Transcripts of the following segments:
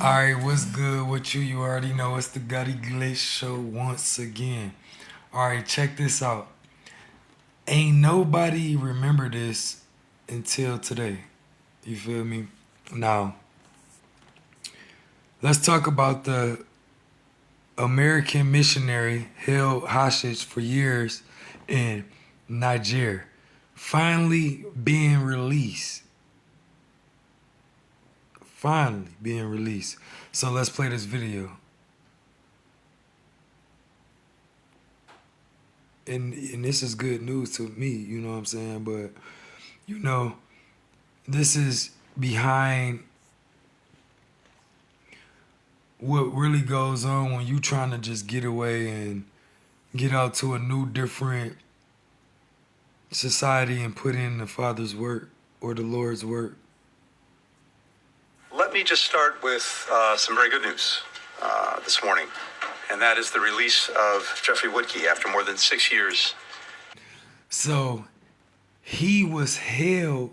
Alright, what's good with you? You already know it's the GODDY Glit show once again. Alright, check this out. Ain't nobody remember this until today. You feel me? Now, let's talk about the American missionary held hostage for years in Niger. Finally being released. Finally being released. So let's play this video. And this is good news to me, you know what I'm saying? But you know, this is behind what really goes on when you trying to just get away and get out to a new different society and put in the Father's work or the Lord's work. Let me just start with some very good news this morning, and that is the release of Jeffrey Woodkey after more than 6 years. So he was held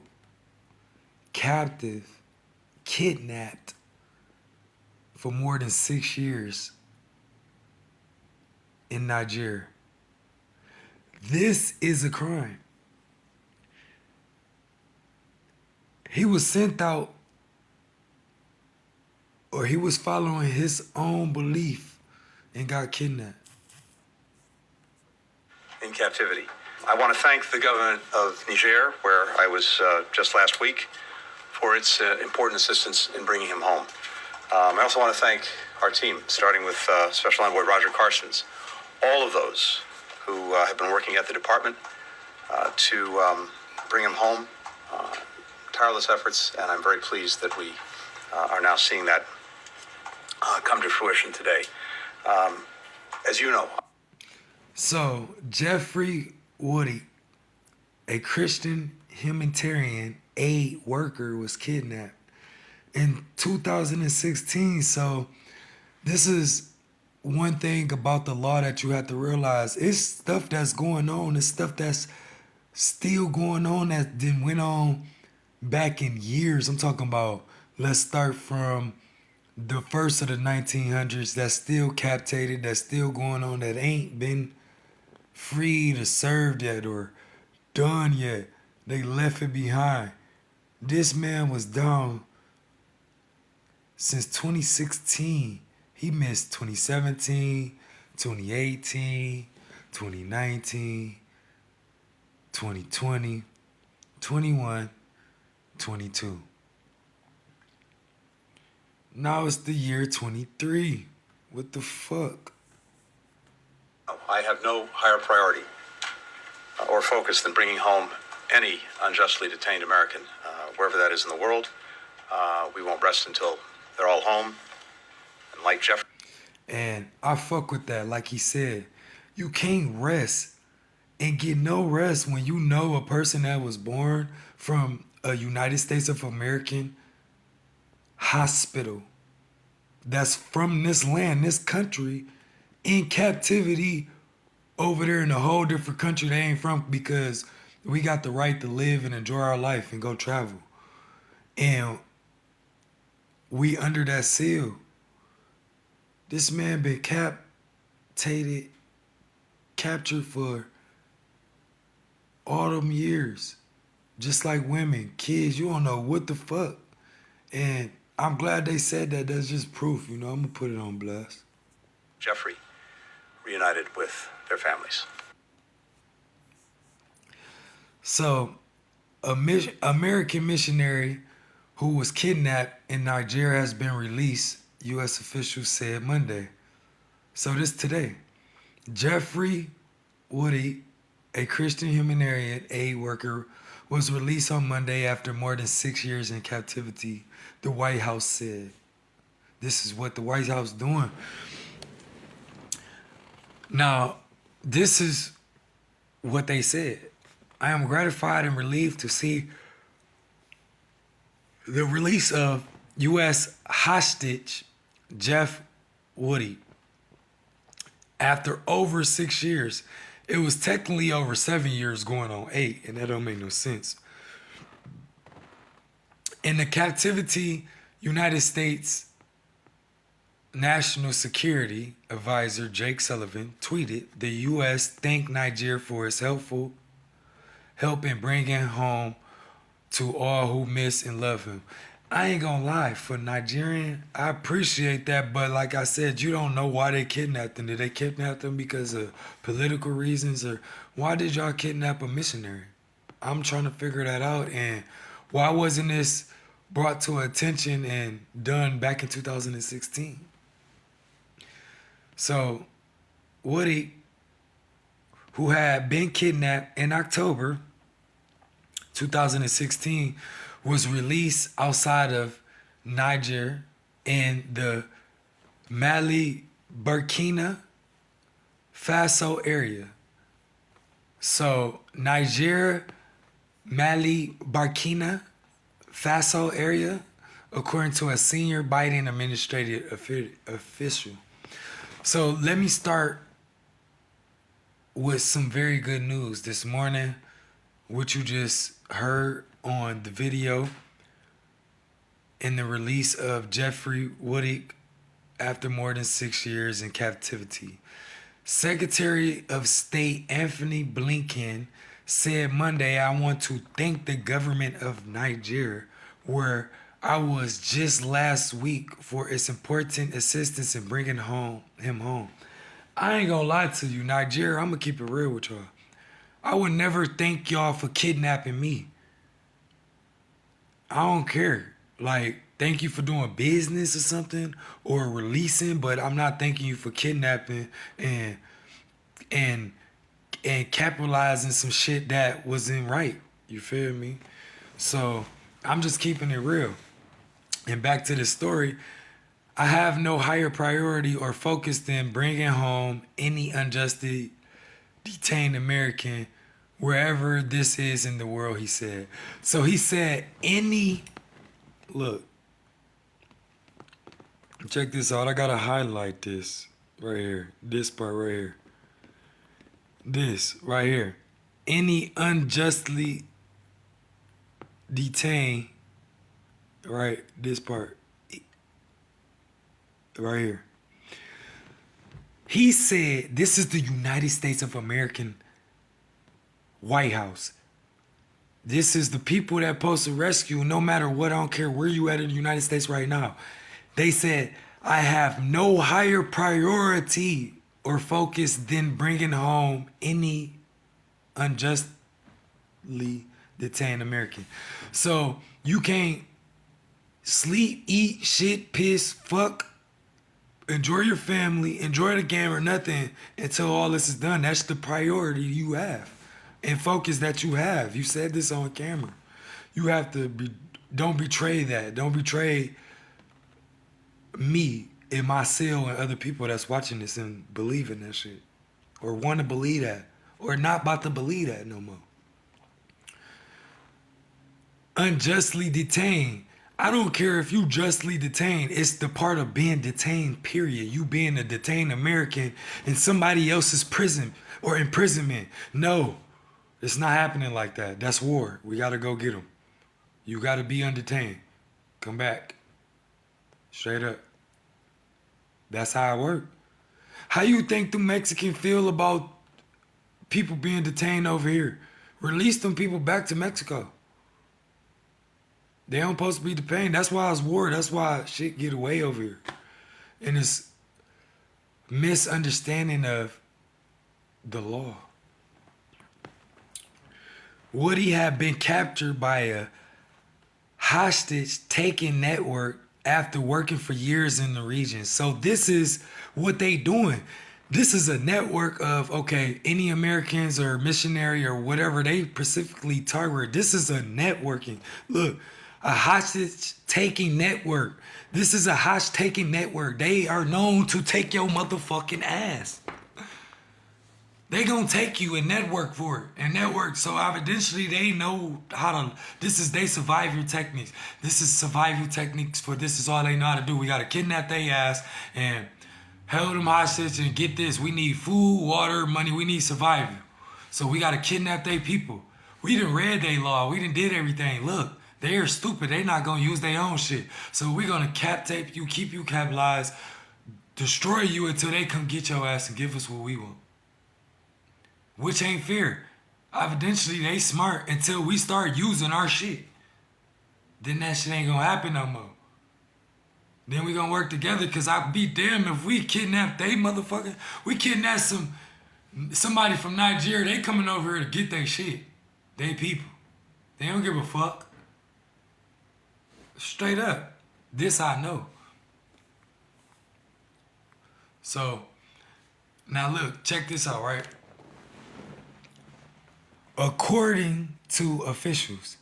captive, kidnapped for more than 6 years in Niger. This is a crime. He was sent out, or he was following his own belief and got kidnapped. In captivity. I want to thank the government of Niger, where I was just last week, for its important assistance in bringing him home. I also want to thank our team, starting with Special Envoy Roger Carstens, all of those who have been working at the department to bring him home. Tireless efforts, and I'm very pleased that we are now seeing that come to fruition today. As you know. So Jeffrey Woodkey, a Christian humanitarian aid worker, was kidnapped in 2016. So this is one thing about the law that you have to realize. It's stuff that's going on. It's stuff that's still going on that didn't went on back in years. I'm talking about, let's start from the first of the 1900s, that's still captated, that's still going on, that ain't been freed or served yet or done yet. They left it behind. This man was down since 2016. He missed 2017, 2018, 2019, 2020, 21, 22. Now it's the year 23. What the fuck? I have no higher priority or focus than bringing home any unjustly detained American, wherever that is in the world. We won't rest until they're all home. And like Jeff. And I fuck with that. Like he said, you can't rest and get no rest when you know a person that was born from a United States of American hospital that's from this land, this country, in captivity over there in a whole different country they ain't from, because we got the right to live and enjoy our life and go travel. And we under that seal. This man been captured for all them years. Just like women, kids, you don't know what the fuck. And I'm glad they said that. That's just proof, you know. I'm gonna put it on blast. Jeffrey reunited with their families. So, American missionary who was kidnapped in Nigeria has been released, U.S. officials said Monday. So this today. Jeffrey Woodkey, a Christian humanitarian aid worker, was released on Monday after more than 6 years in captivity, the White House said. This is what the White House doing. Now, this is what they said. I am gratified and relieved to see the release of U.S. hostage Jeff Woodkey after over 6 years. It was technically over 7 years going on 8, and that don't make no sense. In the captivity, United States National Security Advisor Jake Sullivan tweeted, "The U.S. thanked Niger for its help in bringing home to all who miss and love him." I ain't gonna lie, for Nigerian, I appreciate that, but like I said, you don't know why they kidnapped them. Did they kidnap them because of political reasons, or why did y'all kidnap a missionary? I'm trying to figure that out, and why wasn't this brought to attention and done back in 2016? So, Woody, who had been kidnapped in October 2016, was released outside of Niger in the Mali, Burkina Faso area. So, Niger, Mali, Burkina Faso area, according to a senior Biden administrative official. So let me start with some very good news this morning, which you just heard on the video in the release of Jeffrey Woody after more than 6 years in captivity. Secretary of State Anthony Blinken said Monday, "I want to thank the government of Niger, where I was just last week, for its important assistance in bringing him home." I ain't gonna lie to you, Niger, I'm gonna keep it real with y'all. I would never thank y'all for kidnapping me. I don't care. Like, thank you for doing business or something, or releasing, but I'm not thanking you for kidnapping and and capitalizing some shit that wasn't right. You feel me? So I'm just keeping it real. And back to the story, I have no higher priority or focus than bringing home any unjustly detained American wherever this is in the world, he said. So he said look, check this out. I gotta highlight this right here. This part right here. This right here. Any unjustly detained, right? This part right here. He said, this is the United States of American White House. This is the people that supposed to rescue, no matter what. I don't care where you at in the United States right now. They said, I have no higher priority or focus than bringing home any unjustly detained American. So you can't sleep, eat, shit, piss, fuck, enjoy your family, enjoy the game or nothing until all this is done. That's the priority you have and focus that you have. You said this on camera. You have to don't betray that. Don't betray me in my cell and other people that's watching this and believe in that shit, or want to believe that, or not about to believe that no more. Unjustly detained. I don't care if you justly detained. It's the part of being detained, period. You being a detained American in somebody else's prison or imprisonment. No, it's not happening like that. That's war. We got to go get them. You got to be undetained. Come back. Straight up. That's how it works. How you think the Mexicans feel about people being detained over here? Release them people back to Mexico. They don't supposed to be detained. That's why it's war. That's why shit get away over here. And it's misunderstanding of the law. Woody had been captured by a hostage-taking network after working for years in the region. So this is what they doing. This is a network of, okay, any Americans or missionary or whatever they specifically target. This is a networking. Look, a hostage-taking network. This is a hostage-taking network. They are known to take your motherfucking ass. They gonna take you and network for it. And network, so eventually they know how to, this is they survival techniques. This is survival techniques for this is all they know how to do. We gotta kidnap their ass and hold them hostage and get this. We need food, water, money. We need survival. So we gotta kidnap their people. We done read their law. We done did everything. Look, they're stupid. They not gonna use their own shit. So we're gonna cap tape you, keep you capitalized, destroy you until they come get your ass and give us what we want. Which ain't fair. Eventually, they smart until we start using our shit. Then that shit ain't gonna happen no more. Then we gonna work together, cause I'd be damned if we kidnap they motherfucker. We kidnap somebody from Niger. They coming over here to get their shit. They people. They don't give a fuck. Straight up. This I know. So, now look, check this out, right? According to officials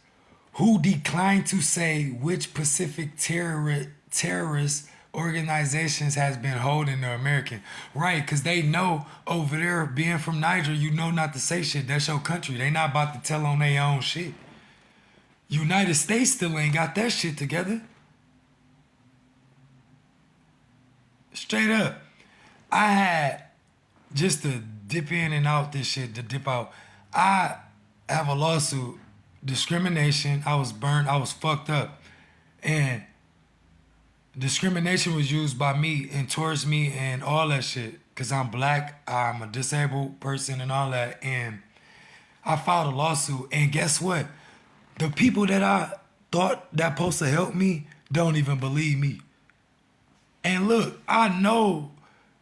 who declined to say which Pacific terrorist organizations has been holding the American. Right, because they know over there, being from Niger, you know not to say shit. That's your country. They not about to tell on their own shit. United States still ain't got that shit together. Straight up. I had, just to dip in and out this shit, to dip out, I have a lawsuit, discrimination. I was burned, I was fucked up. And discrimination was used by me and towards me and all that shit. Cause I'm black, I'm a disabled person and all that. And I filed a lawsuit, and guess what? The people that I thought that supposed to help me don't even believe me. And look, I know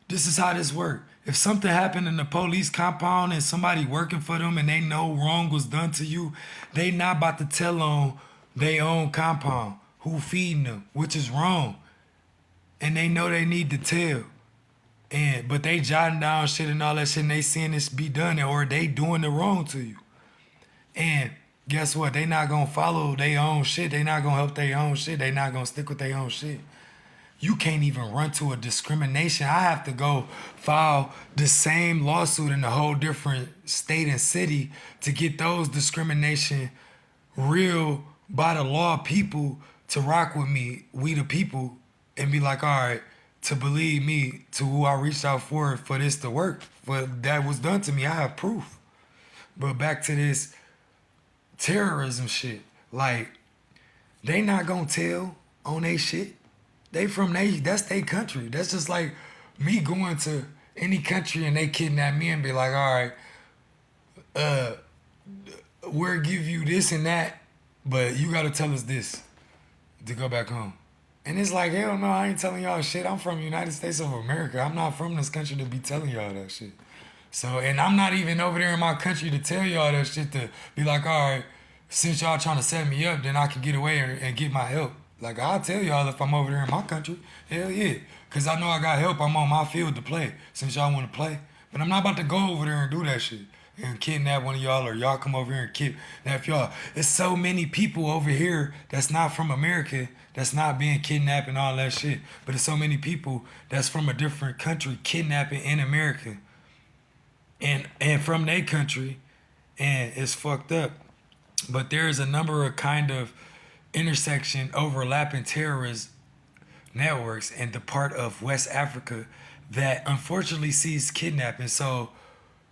this is how this works. If something happened in the police compound and somebody working for them and they know wrong was done to you, they not about to tell on their own compound who feeding them, which is wrong. And they know they need to tell. But they jotting down shit and all that shit, and they seeing this be done, or they doing the wrong to you. And guess what? They not gonna follow their own shit. They not gonna help their own shit. They not gonna stick with their own shit. You can't even run to a discrimination. I have to go file the same lawsuit in a whole different state and city to get those discrimination real by the law people to rock with me, we the people, and be like, all right, to believe me, to who I reached out for this to work. But that was done to me. I have proof. But back to this terrorism shit. Like, they not gonna tell on they shit. They from that's their country. That's just like me going to any country and they kidnap me and be like, all right, we'll give you this and that, but you gotta tell us this to go back home. And it's like, hell no, I ain't telling y'all shit. I'm from the United States of America. I'm not from this country to be telling y'all that shit. So, and I'm not even over there in my country to tell y'all that shit, to be like, all right, since y'all trying to set me up, then I can get away and get my help. Like, I'll tell y'all if I'm over there in my country. Hell yeah. Because I know I got help. I'm on my field to play since y'all want to play. But I'm not about to go over there and do that shit and kidnap one of y'all, or y'all come over here and kidnap y'all. There's so many people over here that's not from America that's not being kidnapped and all that shit. But there's so many people that's from a different country kidnapping in America and from their country, and it's fucked up. But there's a number of kind of intersection overlapping terrorist networks in the part of West Africa that unfortunately sees kidnapping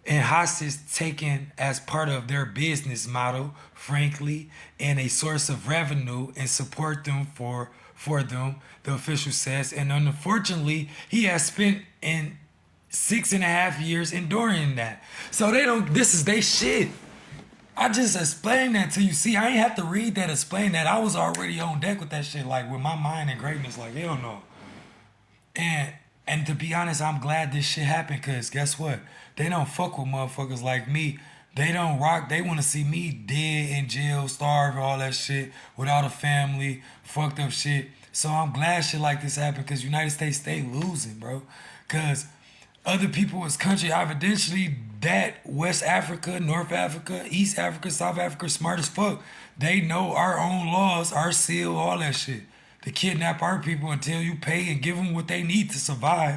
and hostage taken as part of their business model, frankly, and a source of revenue and support them for them, the official says. And unfortunately, he has spent in 6.5 years enduring that. So this is they shit. I just explained that to you. See, I ain't have to read that, explain that. I was already on deck with that shit, like with my mind and greatness, like, hell no. And to be honest, I'm glad this shit happened, because guess what? They don't fuck with motherfuckers like me. They don't rock. They want to see me dead, in jail, starve, all that shit, without a family, fucked up shit. So I'm glad shit like this happened, because United States stay losing, bro. Because other people in this country, evidently, that West Africa, North Africa, East Africa, South Africa, smart as fuck. They know our own laws, our seal, all that shit. To kidnap our people until you pay and give them what they need to survive.